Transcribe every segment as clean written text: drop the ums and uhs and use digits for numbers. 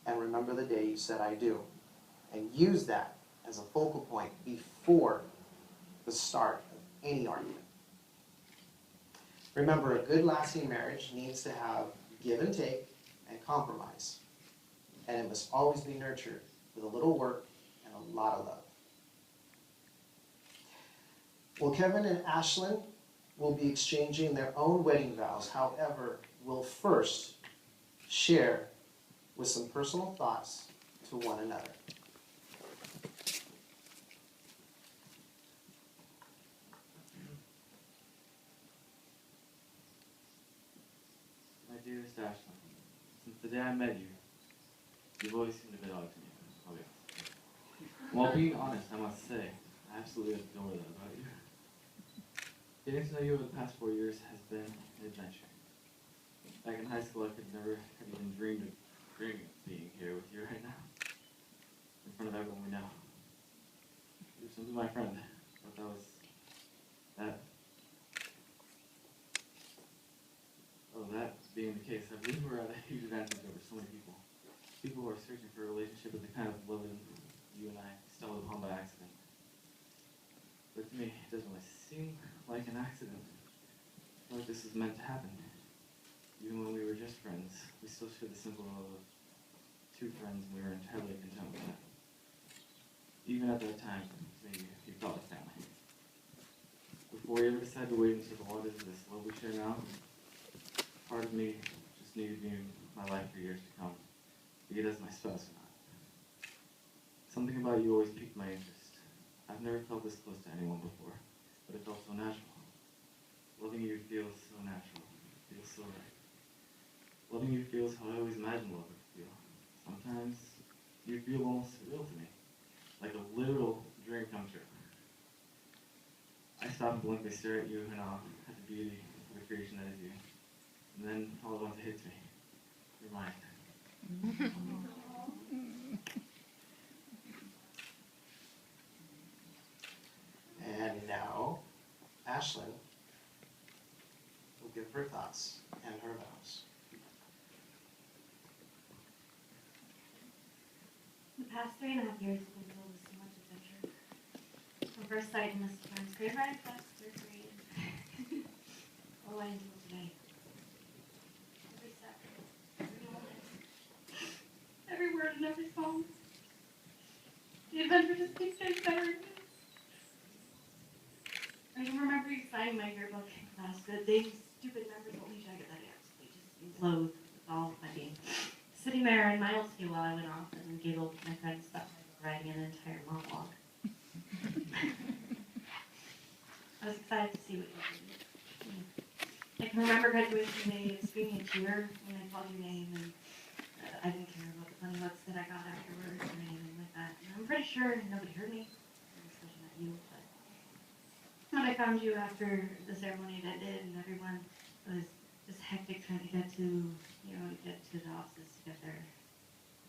and remember the day you said I do. And use that as a focal point before the start of any argument. Remember, a good lasting marriage needs to have give and take and compromise. And it must always be nurtured with a little work and a lot of love. Well, Kevin and Ashlynn will be exchanging their own wedding vows. However, we'll first share with some personal thoughts to one another. My dearest Ashlynn, since the day I met you, you've always seemed a bit odd to me. I'll be honest. While being honest, I must say, I absolutely adore that about you. Getting to know you over the past 4 years has been an adventure. Back in high school, I could never have even dreamed of being here with you right now, in front of everyone we know. You're simply my friend, but that being the case, I believe we're at a huge advantage over so many people. People who are searching for a relationship with the kind of love you and I stumbled upon by accident. But to me, it doesn't really seem like an accident. Like this is meant to happen. Even when we were just friends, we still shared the simple love of two friends, and we were entirely content with that. Even at that time, you felt like family. Before we ever decided to wade into the waters of this love we share now, part of me just knew you'd be in my life for years to come, be it as my spouse or not. Something about you always piqued my interest. I've never felt this close to anyone before, but it felt so natural. Loving you feels so natural. It feels so right. Loving you feels how I always imagined love would feel. Sometimes you feel almost surreal to me, like a literal dream come true. I stop and blankly stare at you in awe at the beauty of the creation that is you. And then all at once it hits me. You're mine. And now, Ashlynn will give her thoughts and her vows. The past 3.5 years have been filled with so much adventure. From first sight in Mr. Brown's grade ride class, third grade, all the way until today. Every second, every moment, every word and every song. The adventure just keeps getting better and better. I can remember you signing my yearbook in class, the day stupid members only jacket that I absolutely just loathed with all of my being. Sitting there in my old seat while I went off and giggled with my friends stuff, writing an entire monologue. I was excited to see what you did. I can remember graduation day screaming a cheer when I called your name, and I didn't care about the funny looks that I got afterwards or anything like that. And I'm pretty sure nobody heard me, especially not you. But when I found you after the ceremony that did, and everyone was just hectic trying to get to the offices to get their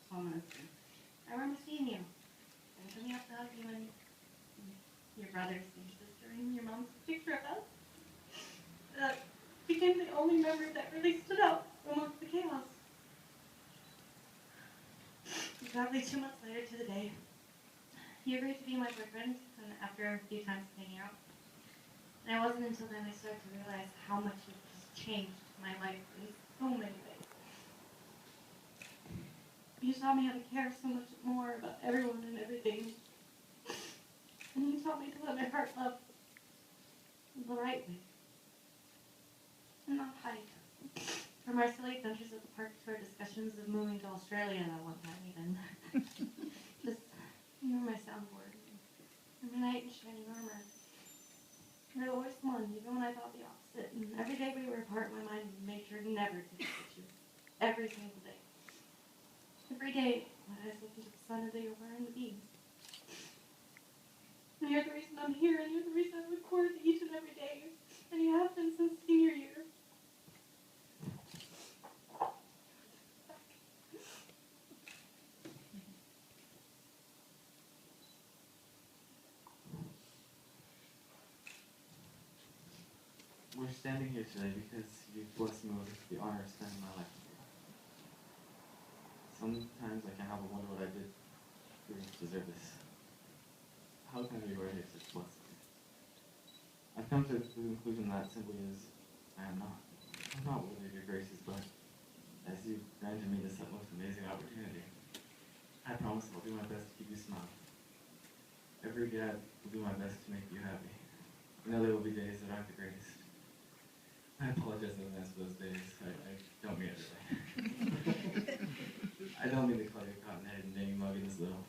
diplomas. I remember seeing you and coming up to hug you and your brothers and your sister and your mom's picture of us. That became the only memory that really stood out amongst the chaos. Exactly 2 months later to the day, you agreed to be my boyfriend, and after a few times of hanging out. And it wasn't until then I started to realize how much it just changed my life in so many ways. You taught me how to care so much more about everyone and everything. And you taught me to let my heart love the right way. And not hide. From our silly adventures at the park to our discussions of moving to Australia that one time even. Just, you were my soundboard. And my knight in shining armor. You're the worst one, even when I thought the opposite. And every day we were apart, my mind made sure never to forget you. Every single day. Every day, my eyes look into the sun as they were wearing the beams. And you're the reason I'm here, and you're the reason I record each and every day. And you have been since senior year. We're standing here today because you've blessed me with the honor of spending my life with you. sometimes I can't help but wonder what I did to deserve this. How can I be worthy of such blessing? I've come to the conclusion that simply is, I'm not worthy of your graces, but as you granted me this most amazing opportunity, I promise I'll do my best to keep you smiling. Every day I will do my best to make you happy. I know there will be days that aren't the greatest. I apologize in advance for those days. I don't mean it really. I don't mean to call you cotton head and Danny Muggins, though.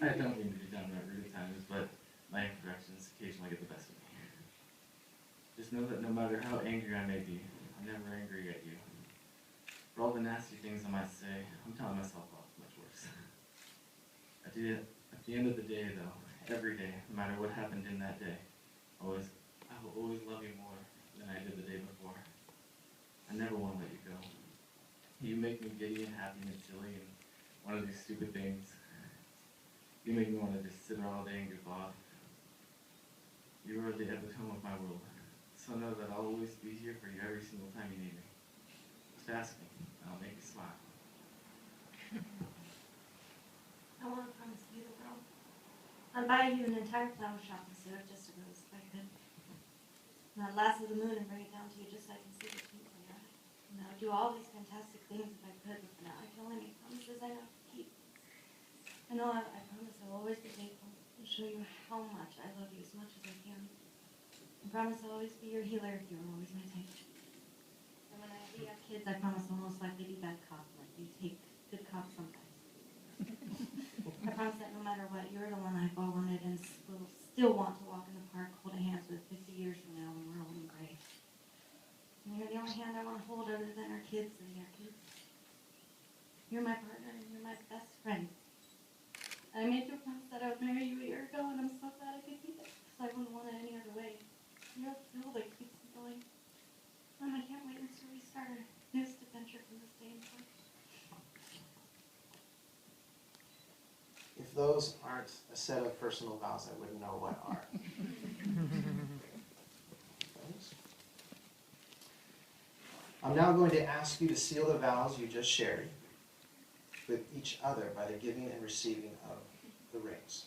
I don't mean to be downright rude at times, but my imperfections occasionally get the best of me. Just know that no matter how angry I may be, I'm never angry at you. For all the nasty things I might say, I'm telling myself off much worse. At the end of the day, though, every day, no matter what happened in that day, I will always love you more than I did the day before. I never want to let you go. You make me giddy and happy and silly and want to do stupid things. You make me want to just sit around all day and goof off. You are the epitome of my world. So know that I'll always be here for you every single time you need me. Just ask me, and I'll make you smile. I want to promise you the world. I'd buy you an entire flower shop instead of just a rose if I could. And I'd lasso the moon and bring it down to you just so I can see the twinkle in your eye. And I would do all these fantastic things if I could, but for now I can only make promises I have to keep. I know I promise I'll always be faithful and show you how much I love you as much as I can. I promise I'll always be your healer if you're always my type. And when we have kids, I promise I'll most likely be bad cop, like you take good cops sometimes. I promise that no matter what, you're the one I've all wanted and will still want to walk in the park holding hands with 50 years from now when we're old and gray. And you're the only hand I want to hold other than our kids and their kids. You're my partner and you're my best friend. I made you a promise that I would marry you a year ago, and I'm so glad I could keep it, because I wouldn't want it any other way. You're the fuel that keeps me going. I can't wait until we start our newest adventure from this day forth. If those aren't a set of personal vows, I wouldn't know what are. I'm now going to ask you to seal the vows you just shared with each other by the giving and receiving of the rings.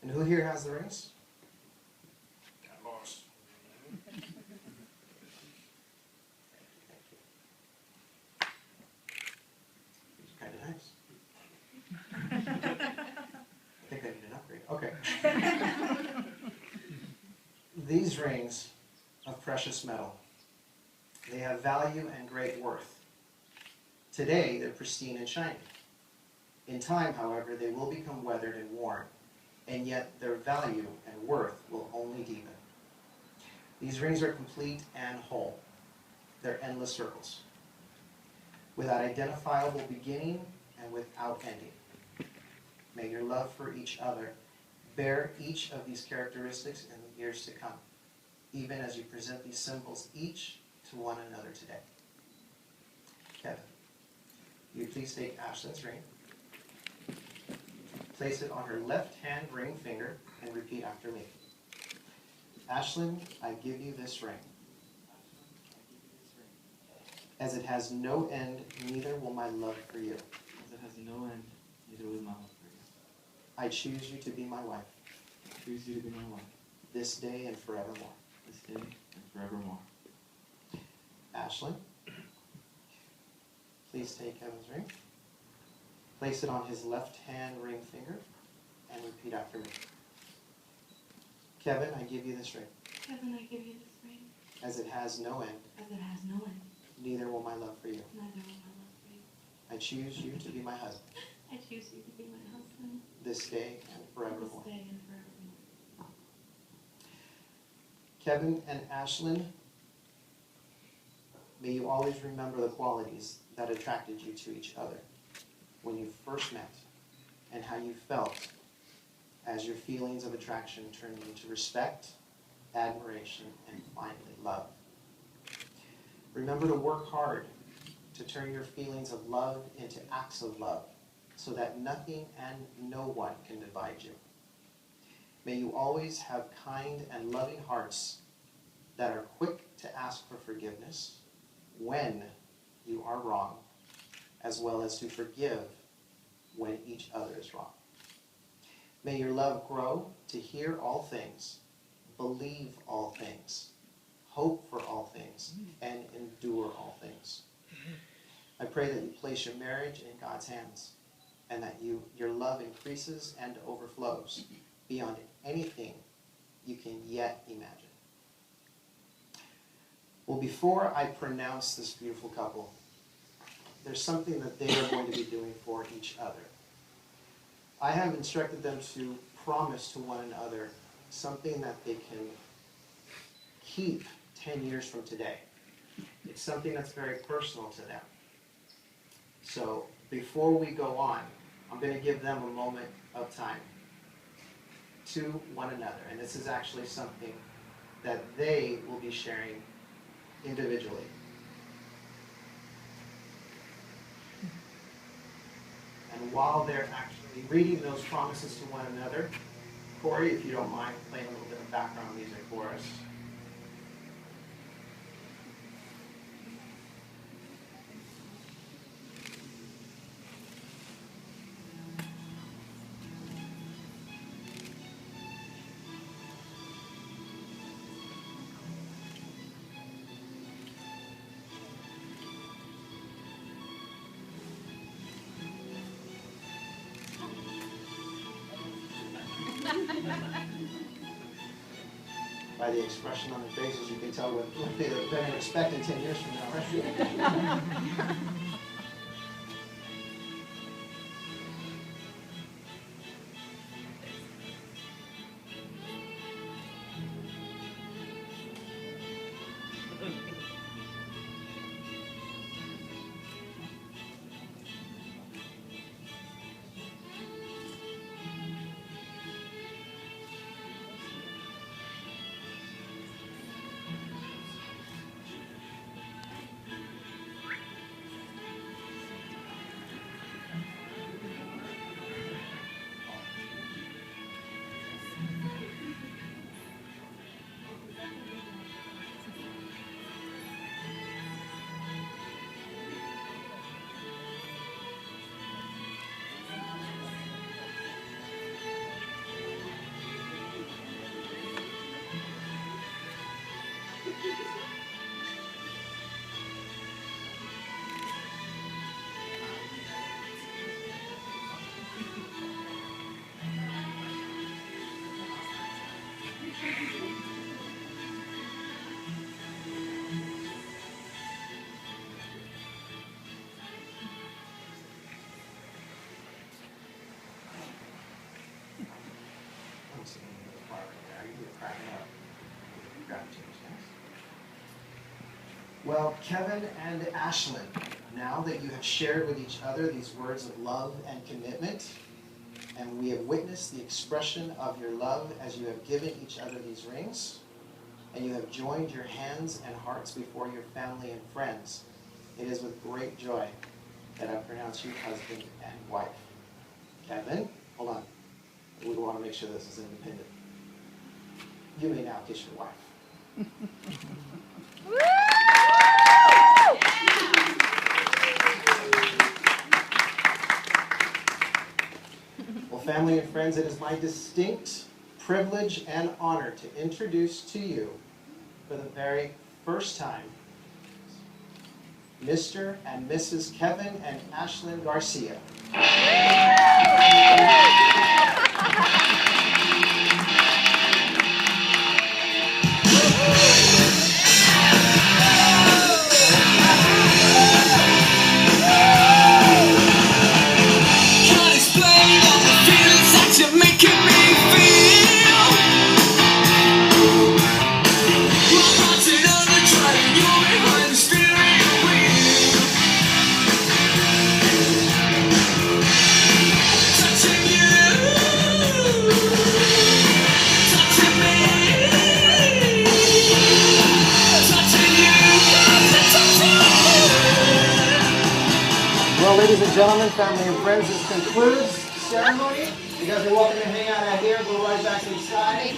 And who here has the rings? Got lost. Kind of nice. I think I need an upgrade. Okay. These rings of precious metal, they have value and great worth. Today, they're pristine and shiny. In time, however, they will become weathered and worn, and yet their value and worth will only deepen. These rings are complete and whole. They're endless circles, without identifiable beginning and without ending. May your love for each other bear each of these characteristics in the years to come, even as you present these symbols each to one another today. Kevin, will you please take Ashlyn's ring, place it on her left hand ring finger, and repeat after me. Ashlynn, I give you this ring. As it has no end, neither will my love for you. As it has no end, neither will my love for you. I choose you to be my wife, I choose you to be my wife, this day and forevermore. this day and forevermore. Ashlynn, please take Kevin's ring, place it on his left hand ring finger, and repeat after me. Kevin, I give you this ring. Kevin, I give you this ring. As it has no end, As it has no end, neither will my love for you. neither will my love for you. I choose you to be my husband, I choose you to be my husband, this day and this forevermore. day and forevermore. Kevin and Ashlynn, may you always remember the qualities that attracted you to each other when you first met, and how you felt as your feelings of attraction turned into respect, admiration, and finally love. Remember to work hard to turn your feelings of love into acts of love, so that nothing and no one can divide you. May you always have kind and loving hearts that are quick to ask for forgiveness when are wrong, as well as to forgive when each other is wrong. May your love grow to hear all things, believe all things, hope for all things, and endure all things. I pray that you place your marriage in God's hands, and that your love increases and overflows beyond anything you can yet imagine. Well, before I pronounce this beautiful couple, there's something that they are going to be doing for each other. I have instructed them to promise to one another something that they can keep 10 years from today. It's something that's very personal to them. So before we go on, I'm going to give them a moment of time to one another. And this is actually something that they will be sharing individually. And while they're actually reading those promises to one another, Corey, if you don't mind playing a little bit of background music for us. By the expression on their faces, you can tell what they're going to expect in 10 years from now, right? Well, Kevin and Ashlynn, now that you have shared with each other these words of love and commitment, and we have witnessed the expression of your love as you have given each other these rings, and you have joined your hands and hearts before your family and friends, it is with great joy that I pronounce you husband and wife. Kevin, hold on. We want to make sure this is independent. You may now kiss your wife. Well, family and friends, it is my distinct privilege and honor to introduce to you, for the very first time, Mr. and Mrs. Kevin and Ashlynn Garcia. Well, ladies and gentlemen, family and friends, this concludes the ceremony. You guys are welcome to hang out out here. Go right back inside.